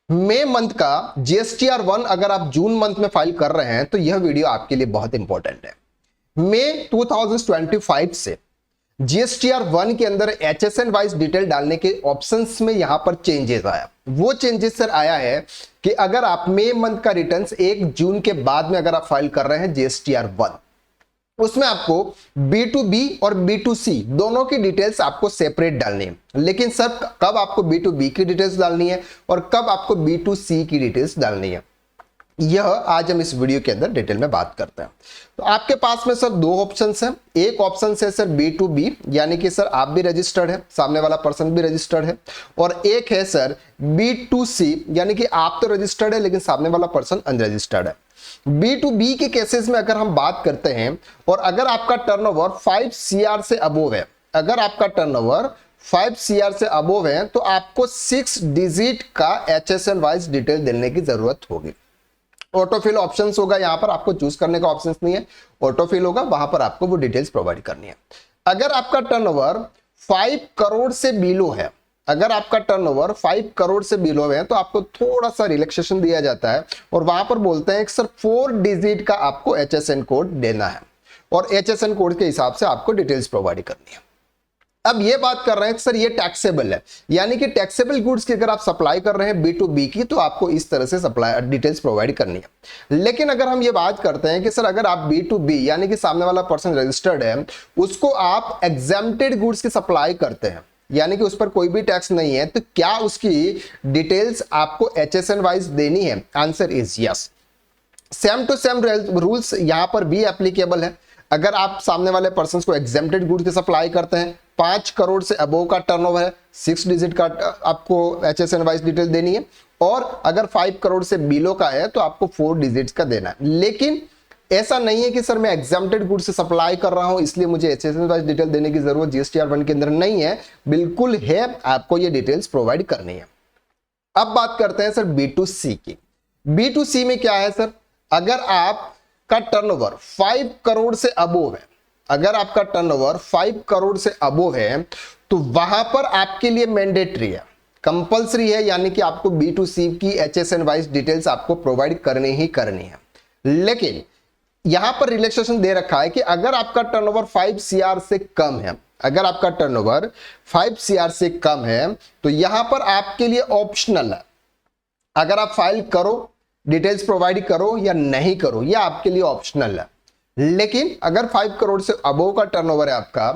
मई month का GSTR 1 अगर आप जून मंथ में फाइल कर रहे हैं तो यह वीडियो आपके लिए बहुत इंपॉर्टेंट है। मई 2025 से जीएसटीआर 1 के अंदर एचएसएन वाइज डिटेल डालने के ऑप्शंस में यहां पर चेंजेस आया। वो चेंजेस सर आया है कि अगर आप मई मंथ का रिटर्न्स 1 जून के बाद में अगर आप फाइल कर रहे हैं जीएसटीआर 1, उसमें आपको B2B और B2C दोनों की डिटेल्स आपको सेपरेट डालनी है। लेकिन सर कब आपको B2B की डिटेल्स डालनी है और कब आपको B2C की डिटेल्स डालनी है, यह आज हम इस वीडियो के अंदर डिटेल में बात करते हैं। तो आपके पास में सर दो ऑप्शंस हैं। एक ऑप्शन है सर B2B, यानी कि सर आप भी रजिस्टर्ड है, सामने वाला पर्सन भी रजिस्टर्ड है, और एक है सर B2C, यानी कि आप तो रजिस्टर्ड है लेकिन सामने वाला पर्सन अनरजिस्टर्ड है। B2B के केसेस में अगर हम बात करते हैं और अगर आपका टर्नओवर 5 CR से अबोव है, अगर आपका टर्नओवर 5 CR से अबोव है तो आपको 6 डिजिट का HSN वाइज डिटेल देने की जरूरत होगी। ऑटोफिल ऑप्शंस होगा, यहां पर आपको चूज करने का ऑप्शंस नहीं है, ऑटोफिल होगा, वहां पर आपको वो डिटेल्स प्रोवाइड करनी है। अगर आपका टर्नओवर 5 करोड़ से बिलो है, अगर आपका टर्नओवर 5 करोड़ से बिलो है तो आपको थोड़ा सा रिलैक्सेशन दिया जाता है और वहां पर बोलते हैं कि सर 4 डिजिट का आपको HSN कोड देना है और HSN कोड के हिसाब से आपको डिटेल्स प्रोवाइड करनी है। अब ये बात कर रहे हैं कि सर ये टैक्सेबल है, यानी कि टैक्सेबल गुड्स की अगर आप सप्लाई कर रहे हैं B2B की तो आपको इस तरह से सप्लाई डिटेल्स प्रोवाइड करनी है। लेकिन अगर हम ये बात करते हैं कि सर अगर आप B2B यानी कि सामने वाला पर्सन रजिस्टर्ड है, उसको आप एग्जेम्प्टेड गुड्स की सप्लाई करते हैं, यानी कि उस पर कोई भी टैक्स नहीं है, तो क्या उसकी डिटेल्स आपको HSN वाइज देनी है? Answer is yes. Same to same rules यहां पर भी एप्लीकेबल है। अगर आप सामने वाले पर्सन को एग्जेम्प्टेड गुड्स की सप्लाई करते हैं, 5 करोड़ से अबोव का टर्नओवर है, 6 डिजिट का आपको HSN वाइज डिटेल देनी है, और अगर 5 करोड़ से बिलो का है तो आपको 4 डिजिट्स का देना है। लेकिन ऐसा नहीं है कि सर मैं एग्जेम्प्टेड गुड्स से सप्लाई कर रहा हूं इसलिए मुझे HSN वाइज डिटेल देने की जरूरत जीएसटीआर 1 के अंदर नहीं है, बिल्कुल है, आपको ये डिटेल्स प्रोवाइड करनी है। अब बात करते हैं सर B2C की। B2C में क्या है सर, अगर आपका टर्नओवर 5 करोड़ से अबोव है, अगर आपका टर्नओवर 5 करोड़ से अबोव है तो वहां पर आपके लिए मैंडेटरी है, कंपलसरी है, यानी कि आपको B2C की HSN वाइज डिटेल्स आपको प्रोवाइड करनी ही करनी है। लेकिन यहां पर रिलैक्सेशन दे रखा है कि अगर आपका टर्नओवर 5 CR से कम है, अगर आपका टर्नओवर 5 CR से कम है तो यहां पर आपके लिए ऑप्शनल है, अगर आप फाइल करो, डिटेल्स प्रोवाइड करो या नहीं करो, यह आपके लिए ऑप्शनल है। लेकिन अगर 5 करोड़ से अबोव का टर्नओवर है आपका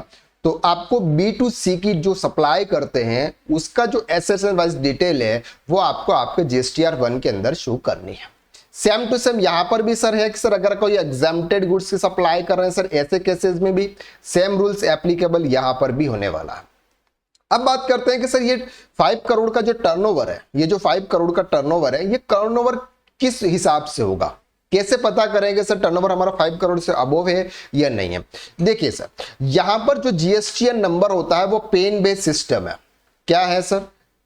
तो आपको B2C की जो सप्लाई करते हैं उसका जो HSN वाइज डिटेल है वो आपको आपके GSTR 1 के अंदर शो करनी है। सेम टू सेम यहां पर भी सर है कि सर अगर कोई एग्जेम्प्टेड गुड्स की सप्लाई कर रहे हैं सर, ऐसे केसेस में भी सेम रूल्स एप्लीकेबल यहां पर भी होने वाला है। अब बात करते हैं कि सर ये 5 करोड़ का जो टर्नओवर है, ये जो 5 करोड़ का टर्नओवर है, ये टर्नओवर किस हिसाब से होगा, कैसे पता करेंगे सर टर्नओवर हमारा 5 करोड़ से अबोव है या नहीं है? देखिए सर, यहां पर जो GSTN नंबर होता है वो पेन बेस्ड सिस्टम है। क्या है सर?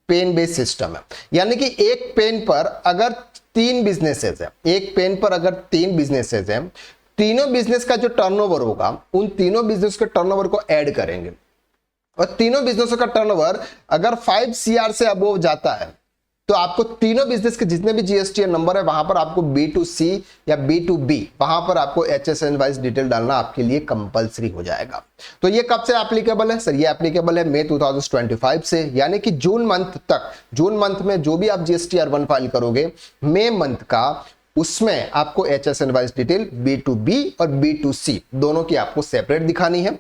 पेन बेस्ड सिस्टम है, यानी कि एक पेन पर अगर 3 बिजनेसेस है, एक पेन पर अगर 3 बिजनेसेस है, तीनों बिजनेस का जो टर्नओवर होगा उन तीनों बिजनेस के टर्नओवर को ऐड करेंगे और तीनों बिजनेसों का टर्नओवर अगर 5 CR से अबोव जाता है तो आपको तीनों बिजनेस के जितने भी GSTN नंबर है वहां पर आपको B2C या B2B वहां पर आपको HSN वाइज डिटेल डालना आपके लिए कंपलसरी हो जाएगा। तो ये कब से एप्लीकेबल है सर? ये एप्लीकेबल है मई 2025 से, यानी कि जून मंथ तक। जून मंथ में जो भी आप GSTR 1 फाइल करोगे मई मंथ का, उसमें आपको HSN वाइज डिटेल B2B और B2C दोनों की आपको सेपरेट दिखानी है,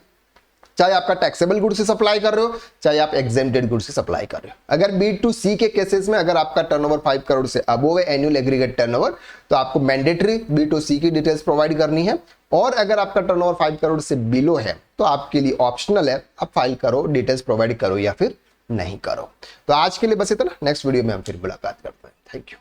चाहे आपका टैक्सेबल गुड्स से सप्लाई कर रहे हो चाहे आप एग्जेम्प्टेड गुड्स से सप्लाई कर रहे हो। अगर B2C के केसेस में अगर आपका टर्नओवर 5 करोड़ से अबोव है एनुअल एग्रीगेट टर्नओवर, तो आपको मैंडेटरी B2C की डिटेल्स प्रोवाइड करनी है, और अगर आपका टर्नओवर 5 करोड़ से बिलो है तो आपके लिए ऑप्शनल है, आप फाइल करो, डिटेल्स प्रोवाइड करो या फिर नहीं करो। तो आज के लिए बस इतना, नेक्स्ट वीडियो में हम फिर मुलाकात करते हैं। Thank you.